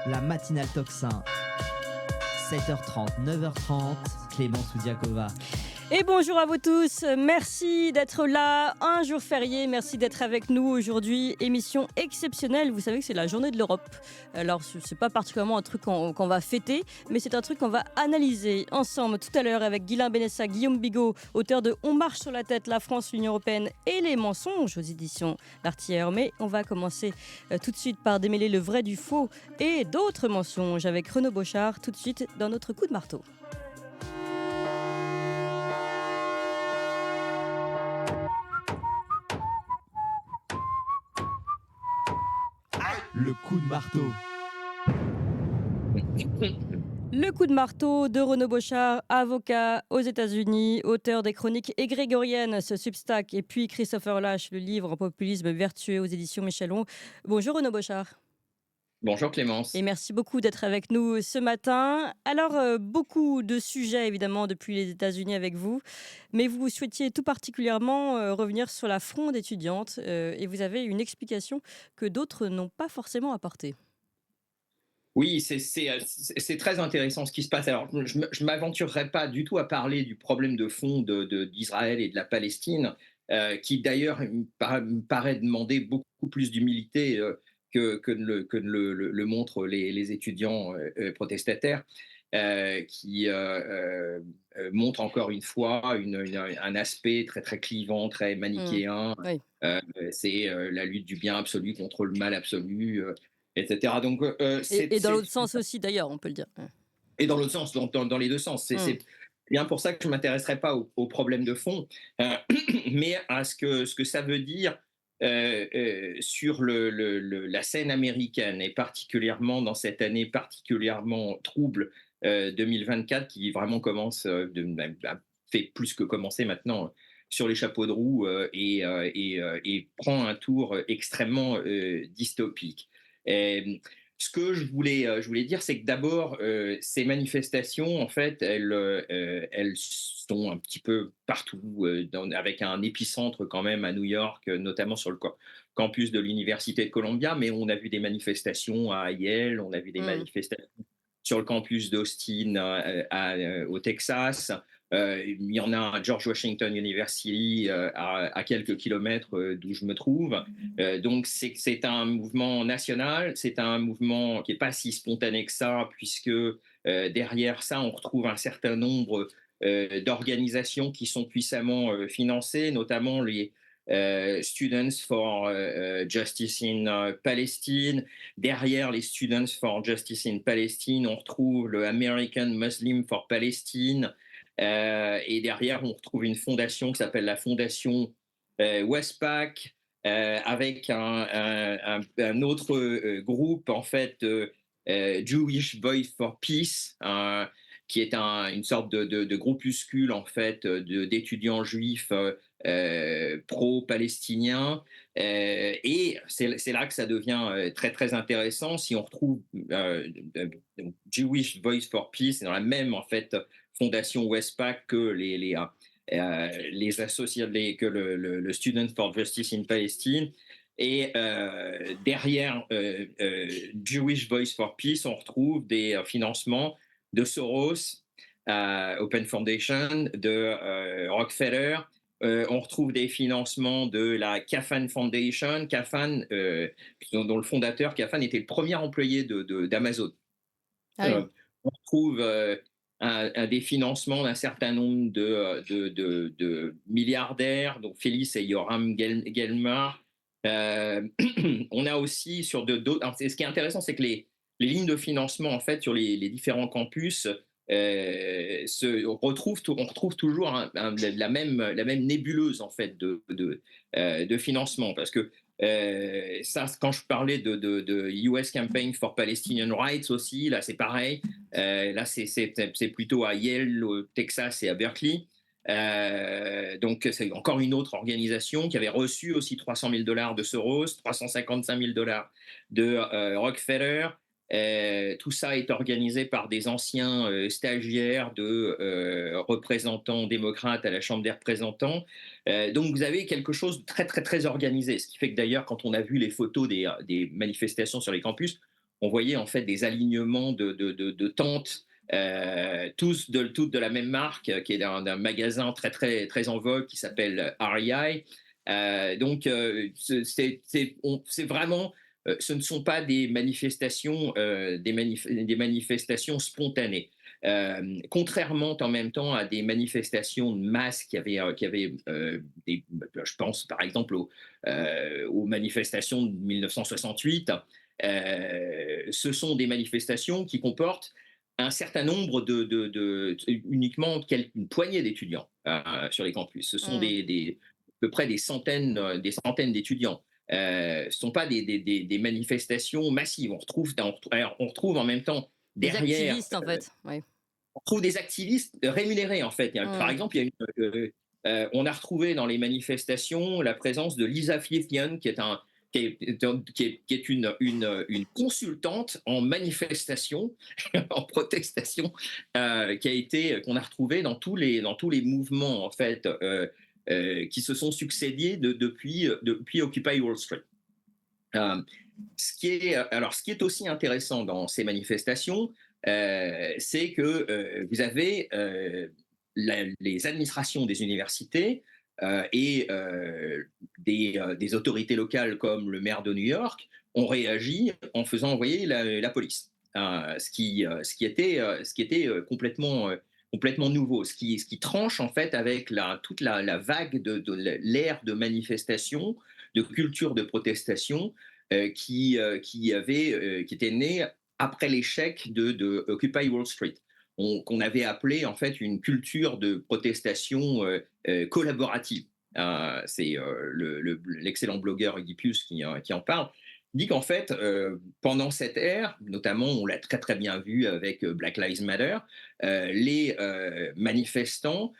la matinale Tocsin. 7h30, 9h30, Clémence Oudiakova. Et bonjour à vous tous, merci d'être là, un jour férié, merci d'être avec nous aujourd'hui, émission exceptionnelle, vous savez que c'est la journée de l'Europe, alors c'est pas particulièrement un truc qu'on va fêter, mais c'est un truc qu'on va analyser ensemble tout à l'heure avec Guylain Benessa, Guillaume Bigot, auteur de On marche sur la tête, la France, l'Union Européenne et les mensonges aux éditions L'Artilleur, mais on va commencer tout de suite par démêler le vrai du faux et d'autres mensonges avec Renaud Bochart, tout de suite dans notre coup de marteau. Le coup de marteau. Le coup de marteau de Renaud Bochart, avocat aux États-Unis, auteur des chroniques égrégoriennes, ce Substack, et puis Christopher Lash, le livre Populisme vertueux aux éditions Michelon. Bonjour Renaud Bochart. Bonjour Clémence. Et merci beaucoup d'être avec nous ce matin. Alors, beaucoup de sujets évidemment depuis les États-Unis avec vous, mais vous souhaitiez tout particulièrement revenir sur la fronde étudiante et vous avez une explication que d'autres n'ont pas forcément apportée. Oui, c'est très intéressant ce qui se passe. Alors, je ne m'aventurerai pas du tout à parler du problème de fond d'Israël et de la Palestine, qui d'ailleurs me paraît demander beaucoup plus d'humilité que le montrent les étudiants protestataires, qui montrent encore une fois un aspect très, très clivant, très manichéen. Oui. C'est la lutte du bien absolu contre le mal absolu. Etc. Donc, Et dans l'autre sens aussi d'ailleurs, on peut le dire. et dans l'autre sens, dans les deux sens. C'est bien pour ça que je ne m'intéresserai pas au problème de fond, mais à ce que ça veut dire sur la scène américaine, et particulièrement dans cette année particulièrement trouble 2024, qui vraiment commence, fait plus que commencer maintenant, sur les chapeaux de roue, et prend un tour extrêmement dystopique. Ce que je voulais dire, c'est que d'abord, ces manifestations, en fait, elles sont un petit peu partout, avec un épicentre quand même à New York, notamment sur le campus de l'Université de Columbia, mais on a vu des manifestations à Yale, on a vu des manifestations sur le campus d'Austin au Texas. Il y en a à George Washington University, à quelques kilomètres d'où je me trouve. Donc c'est un mouvement national, c'est un mouvement qui n'est pas si spontané que ça, puisque derrière ça, on retrouve un certain nombre d'organisations qui sont puissamment financées, notamment les Students for Justice in Palestine. Derrière les Students for Justice in Palestine, on retrouve le American Muslim for Palestine. Et derrière, on retrouve une fondation qui s'appelle la Fondation Westpac, avec un autre groupe, en fait, Jewish Voice for Peace, qui est une sorte de groupuscule, en fait, d'étudiants juifs pro-palestiniens. Et c'est là que ça devient très, très intéressant. Si on retrouve Jewish Voice for Peace, c'est dans la même, en fait, fondation Westpac que les associés, que le Student for Justice in Palestine. Et derrière Jewish Voice for Peace, on retrouve des financements de Soros, Open Foundation, de Rockefeller. On retrouve des financements de la Kafan Foundation, Kafan, dont le fondateur, Kafan, était le premier employé d'Amazon. On retrouve des financements d'un certain nombre de milliardaires, dont Félix et Yoram Gelmar. On a aussi sur d'autres. Ce qui est intéressant, c'est que les lignes de financement, en fait, sur les différents campus, on retrouve toujours la même nébuleuse, en fait, de financement, parce que ça, quand je parlais de US Campaign for Palestinian Rights aussi, là c'est pareil. Là c'est plutôt à Yale, au Texas, et à Berkeley. Donc c'est encore une autre organisation qui avait reçu aussi $300,000 de Soros, $355,000 de Rockefeller. Tout ça est organisé par des anciens stagiaires de représentants démocrates à la Chambre des représentants. Donc vous avez quelque chose de très, très, très organisé. Ce qui fait que d'ailleurs, quand on a vu les photos des manifestations sur les campus, on voyait en fait des alignements de tentes, toutes de la même marque, qui est d'un magasin très, très, très en vogue qui s'appelle REI. Donc, c'est vraiment, ce ne sont pas des manifestations, des manifestations spontanées. Contrairement en même temps à des manifestations de masse je pense par exemple aux manifestations de 1968, ce sont des manifestations qui comportent un certain nombre uniquement une poignée d'étudiants sur les campus. Ce sont Mmh. à peu près des centaines d'étudiants. Ce ne sont pas des manifestations massives. On retrouve en même temps Des derrière, activistes, en fait. Oui. on trouve des activistes rémunérés en fait. Par Mmh. exemple, on a retrouvé dans les manifestations la présence de Lisa Fiffian, qui est une consultante en manifestation, en protestation, qu'on a retrouvée dans tous les mouvements en fait, qui se sont succédés depuis Occupy Wall Street. Euh, ce qui est aussi intéressant dans ces manifestations, c'est que vous avez les administrations des universités et des autorités locales comme le maire de New York ont réagi en faisant envoyer la police. Ce qui était complètement nouveau, ce qui tranche en fait avec toute la vague de l'ère de manifestation, de culture de protestation qui était né après l'échec de Occupy Wall Street, qu'on avait appelé en fait une culture de protestation collaborative. C'est l'excellent blogueur Oedipus qui en parle. Il dit qu'en fait, pendant cette ère, notamment, on l'a très très bien vu avec Black Lives Matter, les manifestants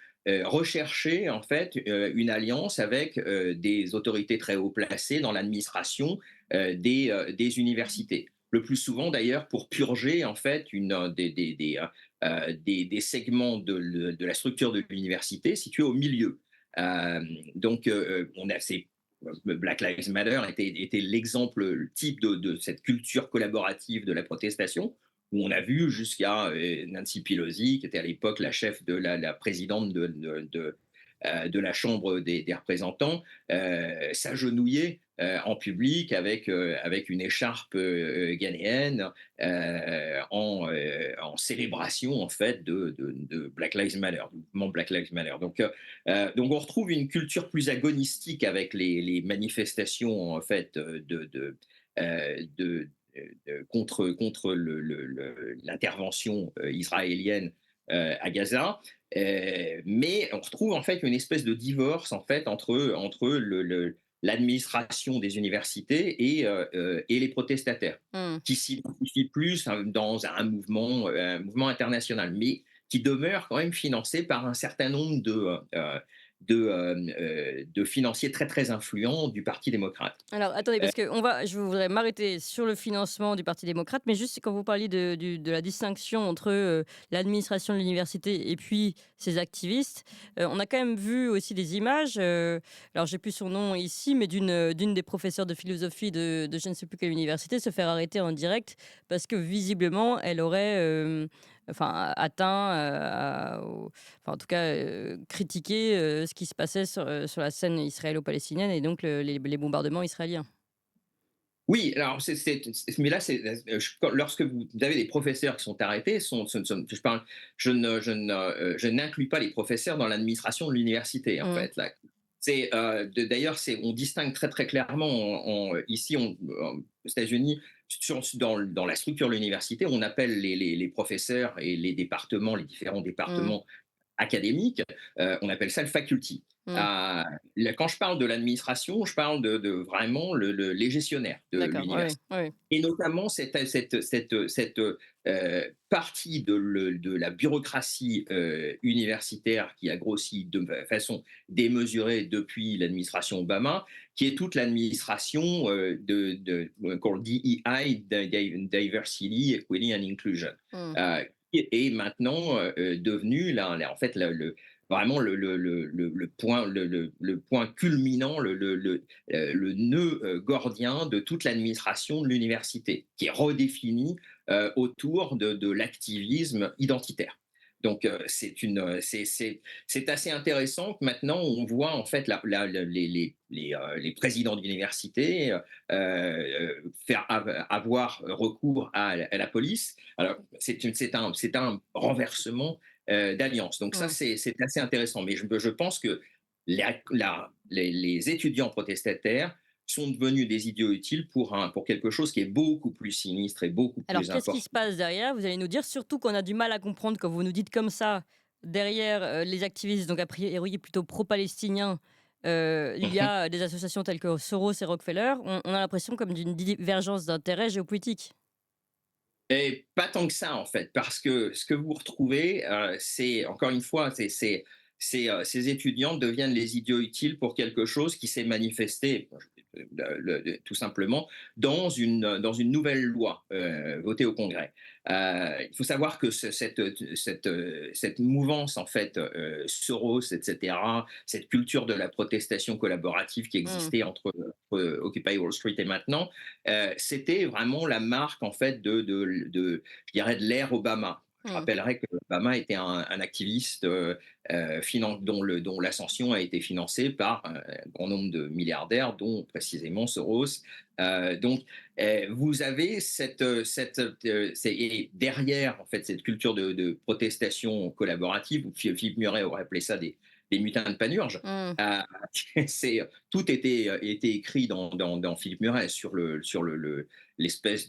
recherchaient en fait une alliance avec des autorités très haut placées dans l'administration des universités. Le plus souvent d'ailleurs pour purger en fait des segments de la structure de l'université situés au milieu. Donc Black Lives Matter était l'exemple type de cette culture collaborative de la protestation, où on a vu jusqu'à Nancy Pelosi, qui était à l'époque la chef de la présidente de la Chambre des représentants, s'agenouiller en public avec une écharpe ghanéenne en célébration en fait de Black Lives Matter, du mouvement Black Lives Matter. Donc on retrouve une culture plus agonistique avec les manifestations en fait contre l'intervention israélienne à Gaza. Mais on retrouve en fait une espèce de divorce en fait entre l'administration des universités et les protestataires, Mmh. qui s'identifient plus dans un mouvement international, mais qui demeure quand même financé par un certain nombre de financiers très très influents du Parti démocrate. Alors, attendez, parce que je voudrais m'arrêter sur le financement du Parti démocrate, mais juste quand vous parliez de la distinction entre l'administration de l'université et puis ces activistes, on a quand même vu aussi des images, alors j'ai plus son nom ici, mais d'une des professeurs de philosophie de je ne sais plus quelle université se faire arrêter en direct parce que visiblement elle aurait atteint, en tout cas critiqué ce qui se passait sur la scène israélo-palestinienne et donc les bombardements israéliens. Oui, alors mais là, lorsque vous avez des professeurs qui sont arrêtés, je n'inclus pas les professeurs dans l'administration de l'université, en Mmh. fait. Là. D'ailleurs, on distingue très très clairement ici aux États-Unis, dans la structure de l'université, on appelle les professeurs et les différents Mmh. départements académiques, on appelle ça le faculty. Mmh. Quand je parle de l'administration, je parle de vraiment les gestionnaires de D'accord, oui, l'université. oui, oui. Et notamment cette partie de la bureaucratie universitaire qui a grossi de façon démesurée depuis l'administration Obama, qui est toute l'administration called DEI, Diversity, Equity and Inclusion, Mmh. qui est maintenant devenu en fait vraiment le point culminant, le nœud gordien de toute l'administration de l'université, qui est redéfini autour de l'activisme identitaire. Donc c'est assez intéressant que maintenant on voit en fait les présidents d'université avoir recours à la police. Alors c'est un renversement d'alliance. Donc ça, Mm. c'est assez intéressant. Mais je pense que les étudiants protestataires sont devenus des idiots utiles pour quelque chose qui est beaucoup plus sinistre et beaucoup Alors, plus qu'est-ce qui se important. passe derrière? Vous allez nous dire, surtout qu'on a du mal à comprendre quand vous nous dites comme ça, derrière les activistes, donc a priori plutôt pro-palestiniens, il y a des associations telles que Soros et Rockefeller. On a l'impression comme d'une divergence d'intérêts géopolitiques. Et pas tant que ça, en fait, parce que ce que vous retrouvez, c'est, encore une fois, ces étudiants deviennent les idiots utiles pour quelque chose qui s'est manifesté, tout simplement, dans une nouvelle loi votée au Congrès. Il faut savoir que cette mouvance, en fait, Soros, etc., cette culture de la protestation collaborative qui Mm. existait entre Occupy Wall Street et maintenant, c'était vraiment la marque en fait je dirais de l'ère Obama. Je Mm. rappellerai que Obama était un activiste dont l'ascension a été financée par un grand nombre de milliardaires, dont précisément Soros. Donc, vous avez et derrière en fait cette culture de protestation collaborative, où Philippe Muret aurait appelé ça des mutins de panurge. Mm. Euh, tout était écrit dans Philippe Muret l'espèce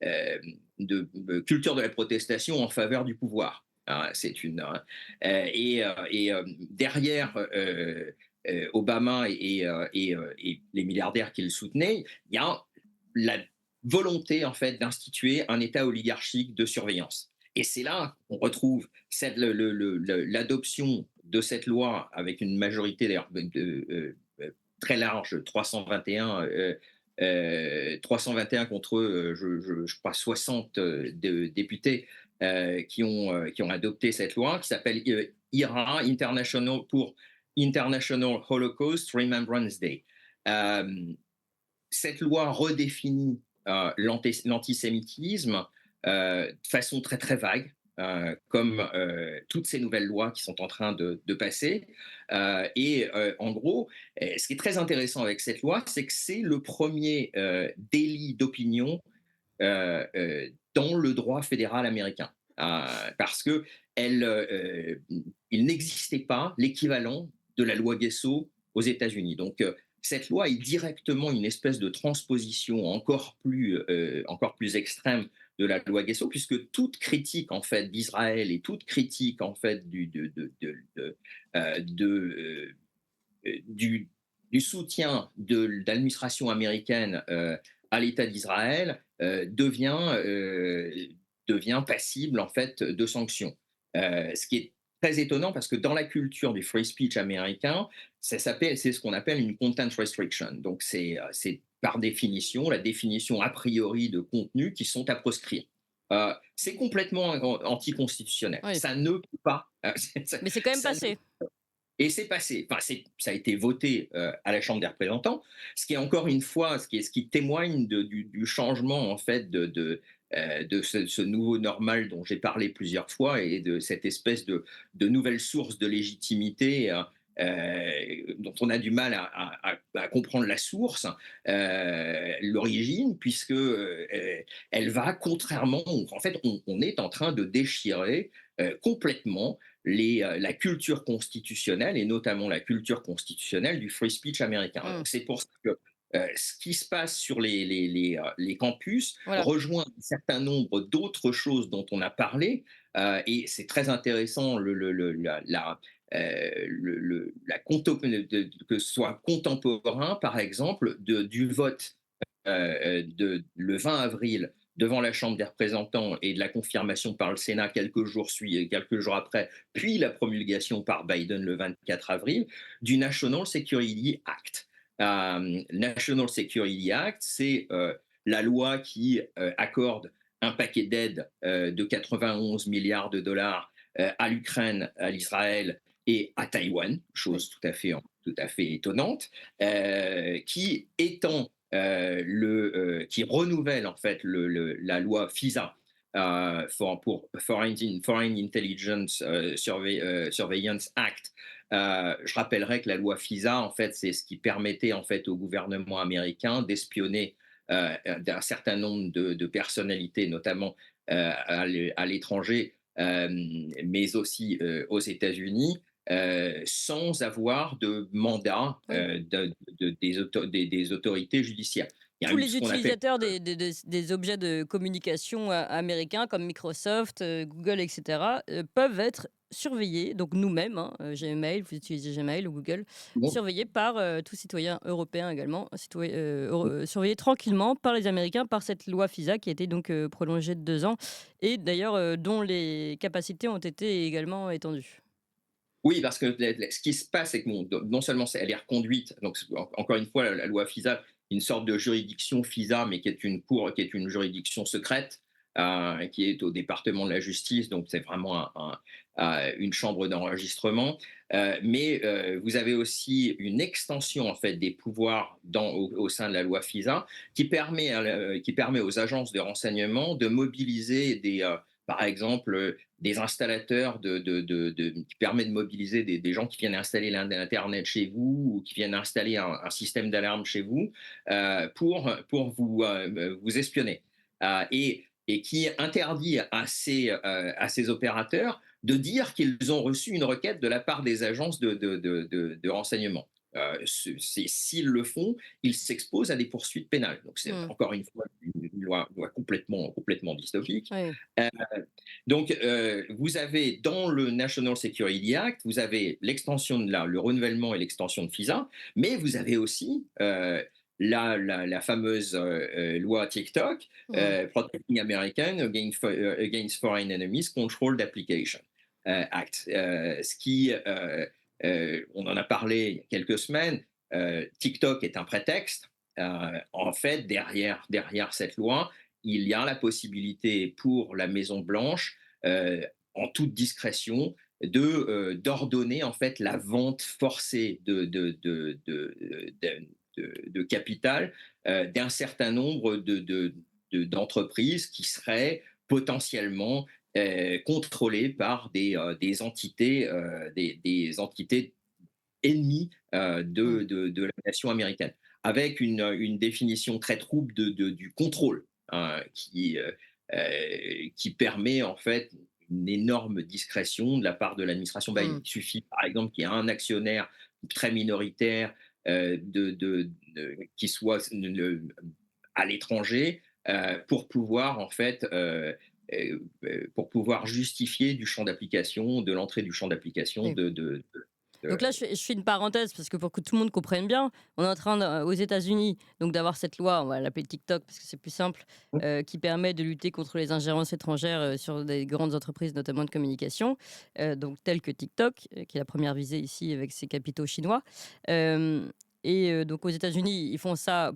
euh, culture de la protestation en faveur du pouvoir. C'est une derrière Obama et les milliardaires qui le soutenaient, il y a la volonté en fait d'instituer un État oligarchique de surveillance. Et c'est là qu'on retrouve l'adoption de cette loi avec une majorité d'ailleurs très large, 321 contre, je crois, 60 députés qui ont adopté cette loi qui s'appelle IRA, International pour International Holocaust Remembrance Day. Euh, Cette loi redéfinit l'antisémitisme de façon très très vague, comme toutes ces nouvelles lois qui sont en train de passer. En gros, ce qui est très intéressant avec cette loi, c'est que c'est le premier délit d'opinion dans le droit fédéral américain. Parce que il n'existait pas l'équivalent de la loi Guesso aux États-Unis. Donc, cette loi est directement une espèce de transposition encore plus extrême de la loi Guesso, puisque toute critique en fait d'Israël et toute critique en fait du, du soutien de l'administration américaine à l'État d'Israël devient passible en fait de sanctions. Ce qui est très étonnant parce que dans la culture du free speech américain, c'est ce qu'on appelle une content restriction. Donc c'est par définition la définition a priori de contenus qui sont à proscrire. C'est complètement anticonstitutionnel. Oui. Ça ne peut pas. Mais c'est quand même Ça passé. et c'est passé. Enfin, ça a été voté à la Chambre des représentants, ce qui est encore une fois, ce qui témoigne du changement en fait de ce nouveau normal dont j'ai parlé plusieurs fois et de cette espèce de nouvelle source de légitimité dont on a du mal à comprendre la source, l'origine, puisque elle va contrairement, en fait, on est en train de déchirer complètement la culture constitutionnelle et notamment la culture constitutionnelle du free speech américain. Mm. Donc c'est pour ça que ce qui se passe sur les campus Voilà. rejoint un certain nombre d'autres choses dont on a parlé et c'est très intéressant que ce soit contemporain par exemple du vote le 20 avril devant la Chambre des représentants et de la confirmation par le Sénat quelques jours après, puis la promulgation par Biden le 24 avril, du National Security Act. National Security Act, c'est la loi qui accorde un paquet d'aides de 91 milliards de dollars à l'Ukraine, à l'Israël et à Taïwan, Oui. chose tout à fait étonnante, qui étend qui renouvelle en fait la loi FISA pour Foreign Intelligence Surveillance Act. Je rappellerai que la loi FISA, en fait, c'est ce qui permettait en fait au gouvernement américain d'espionner d'un certain nombre de personnalités, notamment à l'étranger, mais aussi aux États-Unis, sans avoir de mandat Oui. des autorités judiciaires. Il y a Tous eu les ce qu'on appelle utilisateurs des objets de communication américains comme Microsoft, Google, etc., peuvent être surveillés, donc nous-mêmes, hein, Gmail, vous utilisez Gmail ou Google, bon, surveillés par tout citoyen européen également, surveillés tranquillement par les Américains par cette loi FISA qui a été donc prolongée de 2 ans et d'ailleurs dont les capacités ont été également étendues. oui, parce que ce qui se passe, c'est que bon, non seulement elle est reconduite, donc encore une fois, la loi FISA, une sorte de juridiction FISA, mais qui est une cour, qui est une juridiction secrète, qui est au département de la justice, donc c'est vraiment une chambre d'enregistrement. Mais vous avez aussi une extension en fait des pouvoirs au sein de la loi FISA qui permet aux agences de renseignement de mobiliser par exemple, des installateurs qui permet de mobiliser des gens qui viennent installer l'Internet chez vous ou qui viennent installer un système d'alarme chez vous pour vous espionner. Et qui interdit à ces opérateurs de dire qu'ils ont reçu une requête de la part des agences de renseignement. S'ils le font, ils s'exposent à des poursuites pénales. Donc c'est Hmm. encore une fois une loi complètement dystopique. Oui. Euh, donc, vous avez dans le National Security Act, vous avez l'extension le renouvellement et l'extension de FISA, mais vous avez aussi la fameuse loi TikTok, Hmm. Protecting American Against Foreign Enemies Controlled Application Act, ce qui, on en a parlé il y a quelques semaines, TikTok est un prétexte. En fait, derrière cette loi, il y a la possibilité pour la Maison Blanche, en toute discrétion, d'ordonner en fait la vente forcée de capital d'un certain nombre d'entreprises qui seraient potentiellement contrôlées par des entités ennemies Hmm. de la nation américaine, avec une définition très trouble du contrôle, hein, qui permet en fait une énorme discrétion de la part de l'administration Biden. Hmm. Il suffit par exemple qu'il y ait un actionnaire très minoritaire qui soit à l'étranger pour pouvoir en fait pour pouvoir justifier du champ d'application, de l'entrée du champ d'application Oui. Donc là, je fais une parenthèse parce que pour que tout le monde comprenne bien, on est en train aux États-Unis donc d'avoir cette loi, on va l'appeler TikTok parce que c'est plus simple, qui permet de lutter contre les ingérences étrangères sur des grandes entreprises, notamment de communication, donc telles que TikTok, qui est la première visée ici avec ses capitaux chinois. Donc aux États-Unis, ils font ça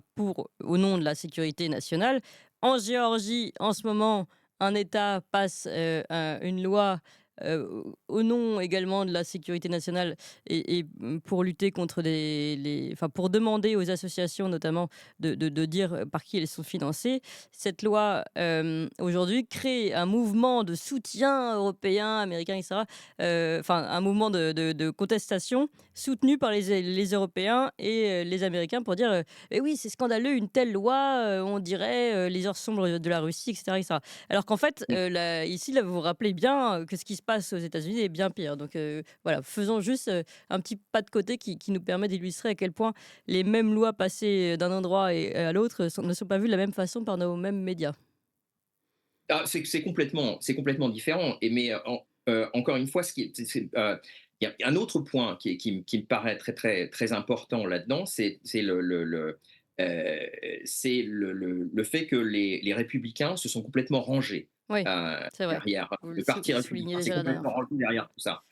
au nom de la sécurité nationale. En Géorgie, en ce moment, un État passe une loi au nom également de la sécurité nationale pour lutter contre enfin, pour demander aux associations notamment de dire par qui elles sont financées. Cette loi aujourd'hui crée un mouvement de soutien européen, américain, etc. Enfin, un mouvement de contestation soutenu par les Européens et les Américains pour dire eh oui, c'est scandaleux, une telle loi, on dirait les heures sombres de la Russie, etc. etc. Alors qu'en fait, ici, là, vous vous rappelez bien que ce qui se passe aux États-Unis est bien pire. Donc voilà, faisons juste un petit pas de côté qui nous permet d'illustrer à quel point les mêmes lois passées d'un endroit et à l'autre ne sont pas vues de la même façon par nos mêmes médias. C'est complètement différent. Mais encore une fois, il y a un autre point qui me paraît très important là-dedans, c'est le fait que les républicains se sont complètement rangés Oui, c'est vrai. derrière Vous le le parti soulignez républicain, c'est déjà la dernière complètement fois. rangé derrière tout ça.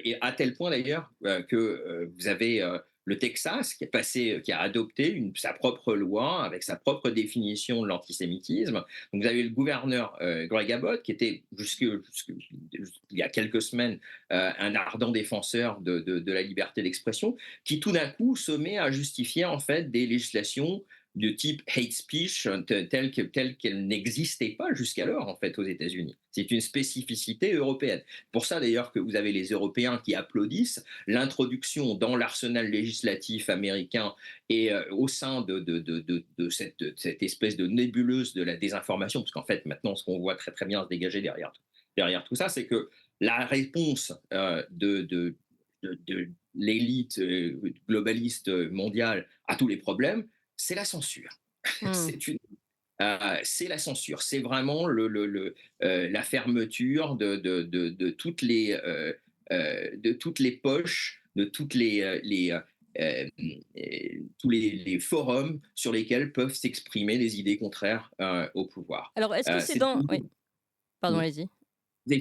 Et à tel point d'ailleurs que vous avez le Texas, qui a adopté sa propre loi avec sa propre définition de l'antisémitisme. Donc vous avez le gouverneur Greg Abbott, qui était il y a quelques semaines un ardent défenseur de la liberté d'expression, qui tout d'un coup se met à justifier en fait des législations de type hate speech telle qu'elle n'existait pas jusqu'alors en fait aux États-Unis. C'est une spécificité européenne. Pour ça d'ailleurs que vous avez les Européens qui applaudissent l'introduction dans l'arsenal législatif américain et au sein de cette espèce de nébuleuse de la désinformation, parce qu'en fait maintenant ce qu'on voit très très bien se dégager derrière tout ça, c'est que la réponse de l'élite globaliste mondiale à tous les problèmes, c'est la censure. Hmm. C'est la censure. C'est vraiment la fermeture de toutes les poches, de toutes tous les forums sur lesquels peuvent s'exprimer des idées contraires au pouvoir. Alors, est-ce que c'est dans... Oui, pardon, allez-y.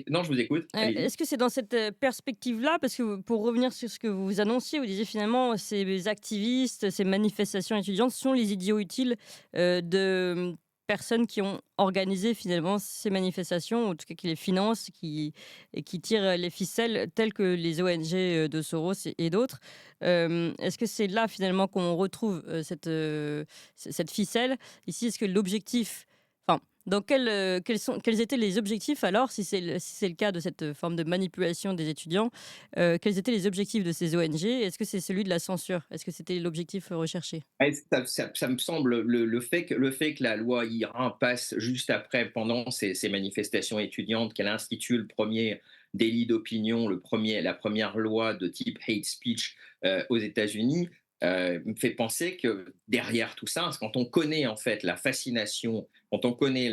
Non, je vous écoute. Allez-y. Est-ce que c'est dans cette perspective-là, parce que pour revenir sur ce que vous annonciez, vous disiez finalement ces activistes, ces manifestations étudiantes sont les idiots utiles de personnes qui ont organisé finalement ces manifestations, ou en tout cas qui les financent, et qui tirent les ficelles, telles que les ONG de Soros et d'autres. Est-ce que c'est là finalement qu'on retrouve cette ficelle? Ici, est-ce que l'objectif... Enfin, quels étaient les objectifs alors, si c'est le cas de cette forme de manipulation des étudiants, quels étaient les objectifs de ces ONG? Est-ce que c'est celui de la censure? Est-ce que c'était l'objectif recherché? Ça me semble le fait que la loi Iran passe juste après, pendant ces manifestations étudiantes, qu'elle institue le premier délit d'opinion, la première loi de type hate speech aux États-Unis, me fait penser que derrière tout ça, quand on connaît en fait la fascination, quand on connaît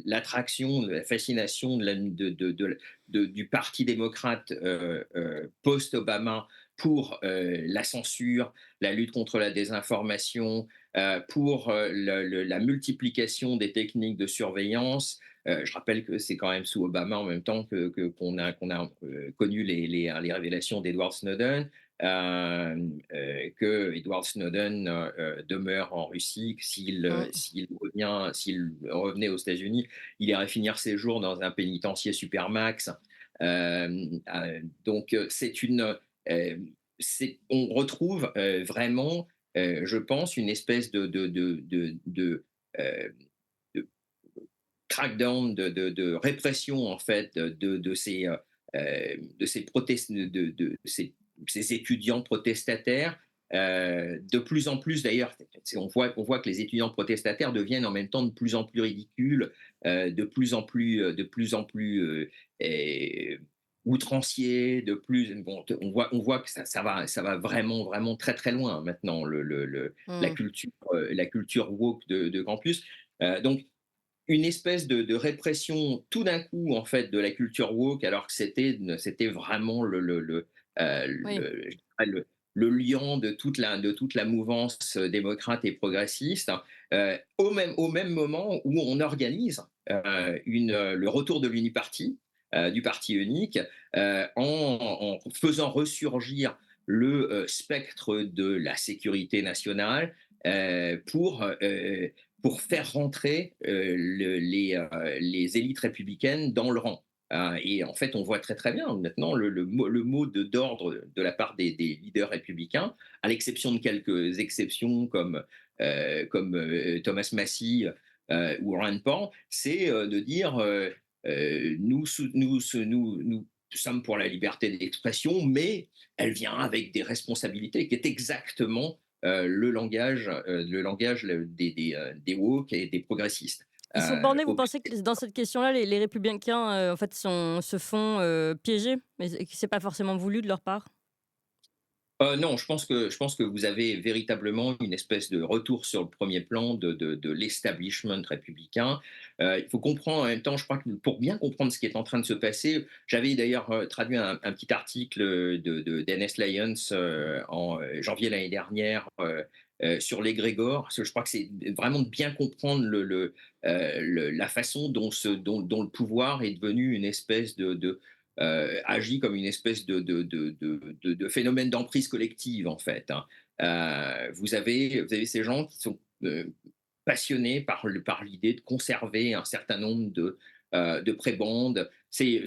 l'attraction, la fascination du Parti démocrate post-Obama pour la censure, la lutte contre la désinformation, pour la multiplication des techniques de surveillance. Je rappelle que c'est quand même sous Obama en même temps qu'on a connu les révélations d'Edward Snowden. Que Edward Snowden demeure en Russie, que s'il revenait aux États-Unis, il irait finir ses jours dans un pénitencier supermax. Donc on retrouve vraiment, je pense, une espèce euh, de crackdown, de répression en fait ces étudiants protestataires. De plus en plus d'ailleurs, on voit que les étudiants protestataires deviennent en même temps de plus en plus ridicules, de plus en plus outranciers, on voit que ça va vraiment vraiment très très loin maintenant la culture woke de campus. Donc une espèce de répression tout d'un coup en fait de la culture woke, alors que c'était vraiment Oui. le lion de toute la mouvance démocrate et progressiste, au même moment où on organise le retour de l'uniparti, du parti unique, en faisant ressurgir le spectre de la sécurité nationale pour faire rentrer les élites républicaines dans le rang. Et en fait, on voit très très bien maintenant le mot d'ordre de la part des leaders républicains, à l'exception de quelques exceptions comme Thomas Massie ou Rand Paul, c'est de dire nous sommes pour la liberté d'expression, mais elle vient avec des responsabilités, qui est exactement le langage des woke et des progressistes. Ils sont bornés, vous pensez que dans cette question-là, les républicains en fait se font piéger, mais que c'est pas forcément voulu de leur part? Non, je pense que vous avez véritablement une espèce de retour sur le premier plan de l'establishment républicain. Il faut comprendre en même temps, je crois que pour bien comprendre ce qui est en train de se passer, j'avais d'ailleurs traduit un petit article d'Ernest Lyons en janvier l'année dernière sur l'égrégore, parce que je crois que c'est vraiment de bien comprendre la façon dont le pouvoir est devenu une espèce agit comme une espèce de phénomène d'emprise collective, en fait, hein. Vous avez ces gens qui sont passionnés par l'idée de conserver un certain nombre de prébendes. C'est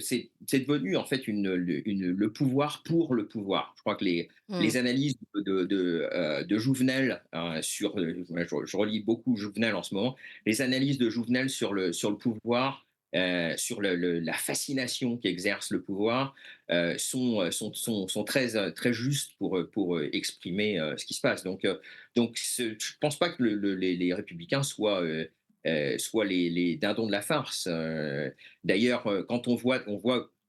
devenu en fait le pouvoir pour le pouvoir. Je crois que Mmh. les analyses de Jouvenel je relis beaucoup Jouvenel en ce moment, les analyses de Jouvenel sur le pouvoir, sur la fascination qu'exerce le pouvoir, sont très, très justes pour exprimer ce qui se passe. Donc je ne pense pas que les républicains soient les dindons de la farce. D'ailleurs, quand on voit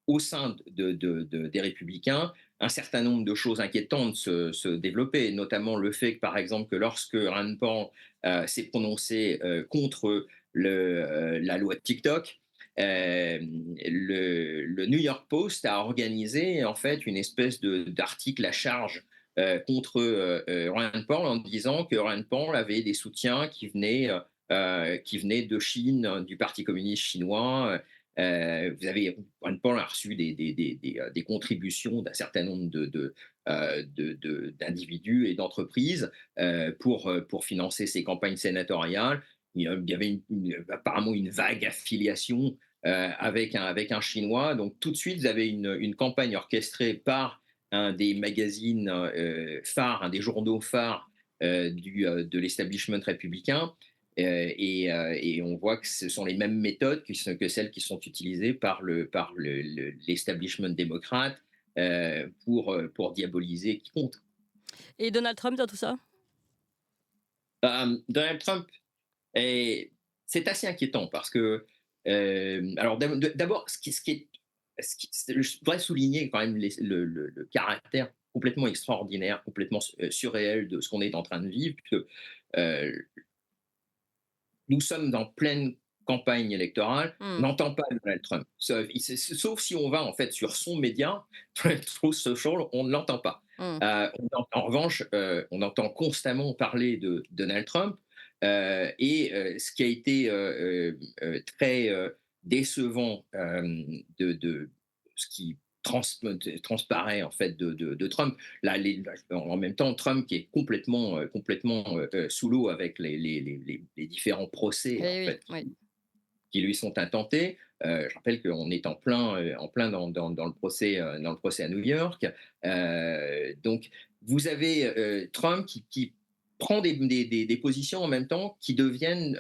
au sein des républicains un certain nombre de choses inquiétantes se développer, notamment le fait que, par exemple, que lorsque Rand Paul s'est prononcé contre la loi de TikTok, le New York Post a organisé en fait une espèce d'article à charge contre Rand Paul en disant que Rand Paul avait des soutiens qui venaient de Chine, du Parti communiste chinois. Rand Paul a reçu des contributions d'un certain nombre d'individus et d'entreprises pour financer ses campagnes sénatoriales. Il y avait apparemment une vague affiliation avec un Chinois. Donc tout de suite, vous avez une campagne orchestrée par un des magazines phares, un des journaux phares de l'establishment républicain. Et on voit que ce sont les mêmes méthodes que celles qui sont utilisées par l'establishment démocrate pour diaboliser quiconque. Et Donald Trump dans tout ça? Donald Trump, c'est assez inquiétant parce que, alors d'abord, je voudrais souligner quand même le caractère complètement extraordinaire, complètement surréel de ce qu'on est en train de vivre, puisque euh, nous sommes en pleine campagne électorale, on Mmh. n'entend pas Donald Trump. Sauf si on va en fait sur son média, Truth Social, on ne l'entend pas. Mmh. En revanche, on entend constamment parler de Donald Trump. Ce qui a été très décevant de ce qui transparaît en fait de Trump. Là, en même temps, Trump qui est complètement sous l'eau avec les différents procès en Eh oui, fait oui. qui lui sont intentés. Je rappelle qu'on est en plein dans le procès à New York. Donc, vous avez Trump qui prend des positions en même temps qui deviennent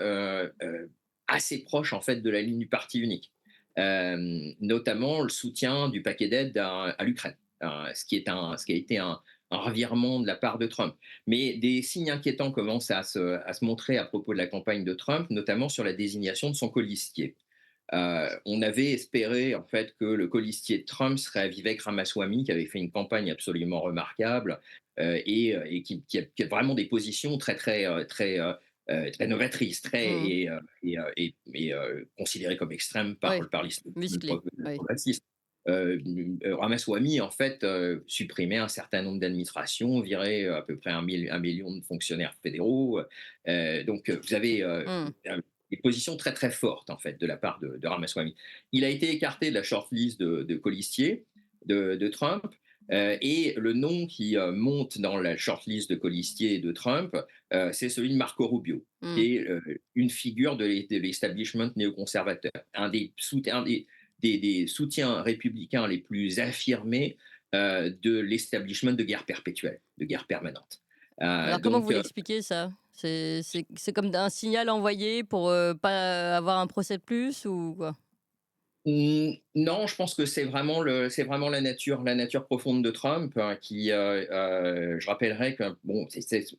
assez proches en fait de la ligne du parti unique, notamment le soutien du paquet d'aide à l'Ukraine, ce qui a été un revirement de la part de Trump. Mais des signes inquiétants commencent à se montrer à propos de la campagne de Trump, notamment sur la désignation de son colistier. On avait espéré en fait que le colistier de Trump serait Vivek Ramaswamy, qui avait fait une campagne absolument remarquable et qui a vraiment des positions très novatrices, Mmh. considérées comme extrêmes Oui, par l'islam musclé, oui. progressiste. Ramaswamy, en fait, supprimait un certain nombre d'administrations, virait à peu près un million de fonctionnaires fédéraux. Donc, vous avez Mmh. des positions très très fortes en fait de la part de Ramaswamy. Il a été écarté de la shortlist de colistier de Trump. Et le nom qui monte dans la shortlist de colistier de Trump, c'est celui de Marco Rubio, Mmh. qui est une figure de l'establishment néoconservateur, des soutiens républicains les plus affirmés de l'establishment de guerre perpétuelle, de guerre permanente. Alors comment vous Donc, l'expliquez ça? C'est comme un signal envoyé pour, pas avoir un procès de plus ou quoi? Non, je pense que c'est vraiment la nature profonde de Trump, hein, je rappellerai que bon,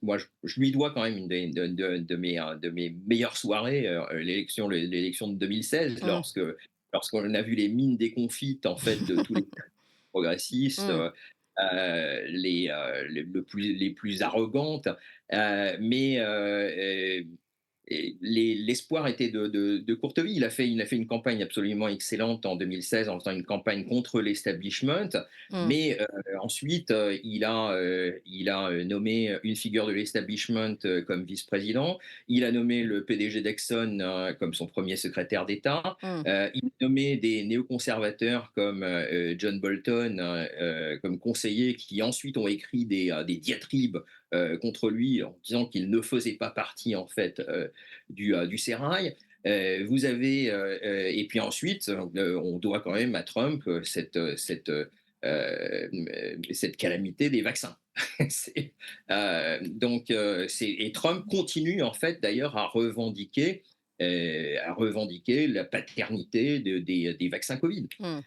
moi, je lui dois quand même une de mes meilleures soirées, l'élection de 2016, Mmh. lorsqu'on a vu les mines déconfites en fait de tous les progressistes, Mmh. les plus arrogantes, mais l'espoir était de courte vie. Il a fait une campagne absolument excellente en 2016 en faisant une campagne contre l'establishment, Mmh. mais ensuite il a nommé une figure de l'establishment comme vice-président. Il a nommé le PDG d'Exxon comme son premier secrétaire d'État. Mmh. Il a nommé des néoconservateurs comme John Bolton comme conseillers qui ensuite ont écrit des diatribes contre lui en disant qu'il ne faisait pas partie en fait du sérail. Vous avez et puis ensuite on doit quand même à Trump cette calamité des vaccins. Et Trump continue en fait d'ailleurs à revendiquer la paternité des vaccins Covid. Mmh.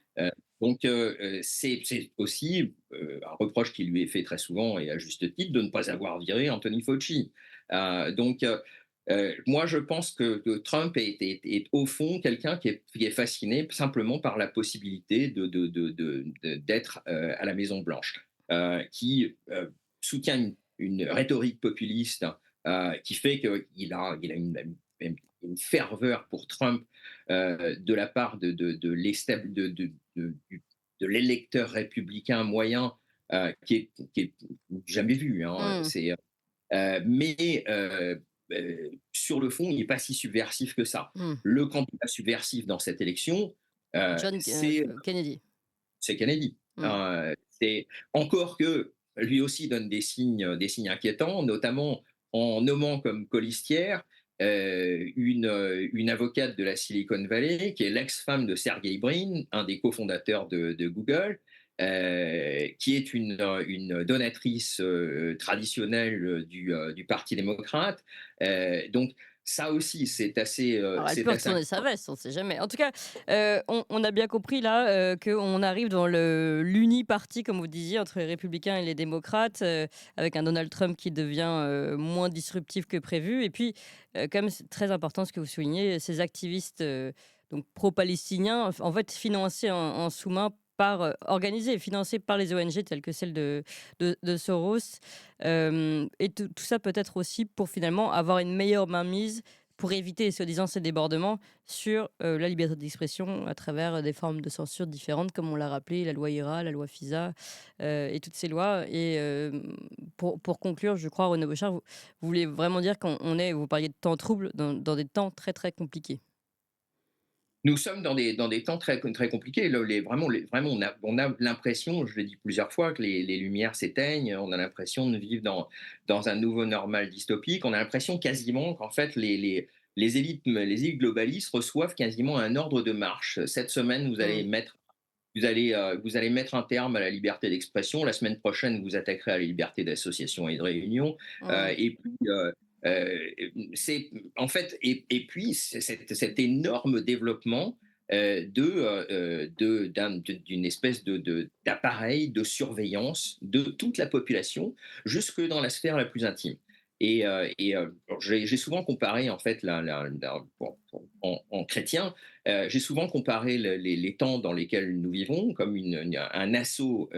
C'est aussi un reproche qui lui est fait très souvent et à juste titre de ne pas avoir viré Anthony Fauci. Moi, je pense que Trump est au fond quelqu'un qui est fasciné simplement par la possibilité d'être à la Maison-Blanche, qui soutient une rhétorique populiste qui fait qu'il a une ferveur pour Trump de la part de l'électeur républicain moyen qui est jamais vu. Hein, Mmh. mais sur le fond, il n'est pas si subversif que ça. Mmh. Le candidat subversif dans cette élection, John Kennedy. c'est Kennedy. Mmh. C'est encore que lui aussi donne des signes inquiétants, notamment en nommant comme colistière une avocate de la Silicon Valley, qui est l'ex-femme de Sergey Brin, un des cofondateurs de Google, qui est une donatrice traditionnelle du Parti démocrate. Donc ça aussi, Alors, elle c'est peut assez retourner sa veste, on ne sait jamais. En tout cas, on a bien compris là qu'on arrive dans l'uni-parti, comme vous disiez, entre les républicains et les démocrates, avec un Donald Trump qui devient moins disruptif que prévu. Et puis, quand même, c'est très important ce que vous soulignez, ces activistes donc pro-palestiniens, en fait, financés en sous-main organisés et financés par les ONG telles que celle de Soros. Et tout ça peut-être aussi pour finalement avoir une meilleure mainmise pour éviter, soi-disant, ces débordements sur la liberté d'expression à travers des formes de censure différentes, comme on l'a rappelé, la loi IRA, la loi FISA et toutes ces lois. Et pour conclure, je crois, Renaud Bochard, vous voulez vraiment dire vous parliez de temps troubles, dans des temps très, très compliqués. Nous sommes dans des temps très, très compliqués. Là, vraiment, on a l'impression, je l'ai dit plusieurs fois, que les lumières s'éteignent. On a l'impression de vivre dans un nouveau normal dystopique. On a l'impression quasiment qu'en fait, les élites globalistes reçoivent quasiment un ordre de marche. Cette semaine, Mm. vous allez mettre un terme à la liberté d'expression. La semaine prochaine, vous vous attaquerez à la liberté d'association et de réunion. Mm. Et puis, c'est en fait, et puis cet énorme développement d'une espèce d'appareil de surveillance de toute la population jusque dans la sphère la plus intime. J'ai souvent comparé, en fait, en chrétien, j'ai souvent comparé les temps dans lesquels nous vivons comme un assaut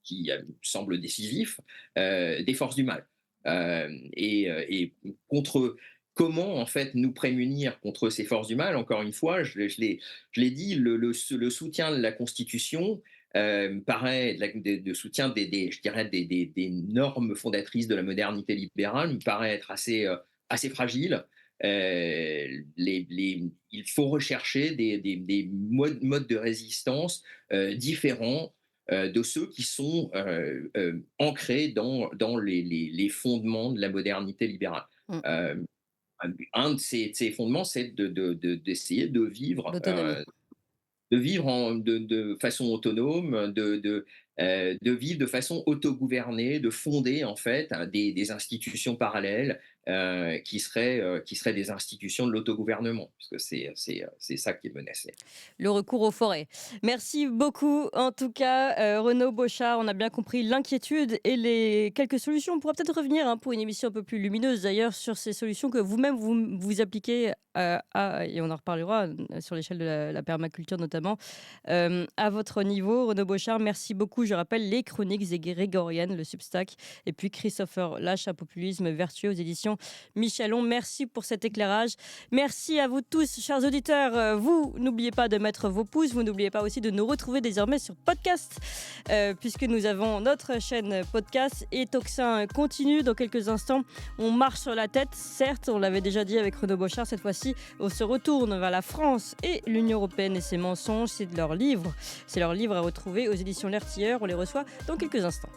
qui semble décisif des forces du mal. Et contre comment en fait nous prémunir contre ces forces du mal. Encore une fois, je l'ai dit, le soutien de la Constitution paraît de soutien je dirais des normes fondatrices de la modernité libérale me paraît être assez fragile. Il faut rechercher des modes de résistance différents de ceux qui sont ancrés dans les fondements de la modernité libérale. Mm. Euh, un de ces fondements, c'est d'essayer L'autonomie. de vivre de façon autonome, de vivre de façon autogouvernée, de fonder en fait des institutions parallèles qui seraient des institutions de l'autogouvernement, puisque c'est ça qui est menacé. Le recours aux forêts. Merci beaucoup, en tout cas, Renaud Bochard. On a bien compris l'inquiétude et les quelques solutions. On pourra peut-être revenir pour une émission un peu plus lumineuse, d'ailleurs, sur ces solutions que vous-même, vous appliquez et on en reparlera sur l'échelle de la permaculture notamment, à votre niveau. Renaud Bochard, merci beaucoup. Je rappelle les chroniques grégoriennes, le Substack, et puis Christopher Lache, un populisme vertueux aux éditions Michelon. Merci pour cet éclairage. Merci à vous tous, chers auditeurs. Vous, n'oubliez pas de mettre vos pouces. Vous n'oubliez pas aussi de nous retrouver désormais sur podcast, puisque nous avons notre chaîne podcast. Et Toxin continue dans quelques instants. On marche sur la tête, certes, on l'avait déjà dit avec Renaud Bochard. Cette fois-ci, on se retourne vers la France et l'Union européenne et ses mensonges. C'est leur livre à retrouver aux éditions L'Artilleur. On les reçoit dans quelques instants.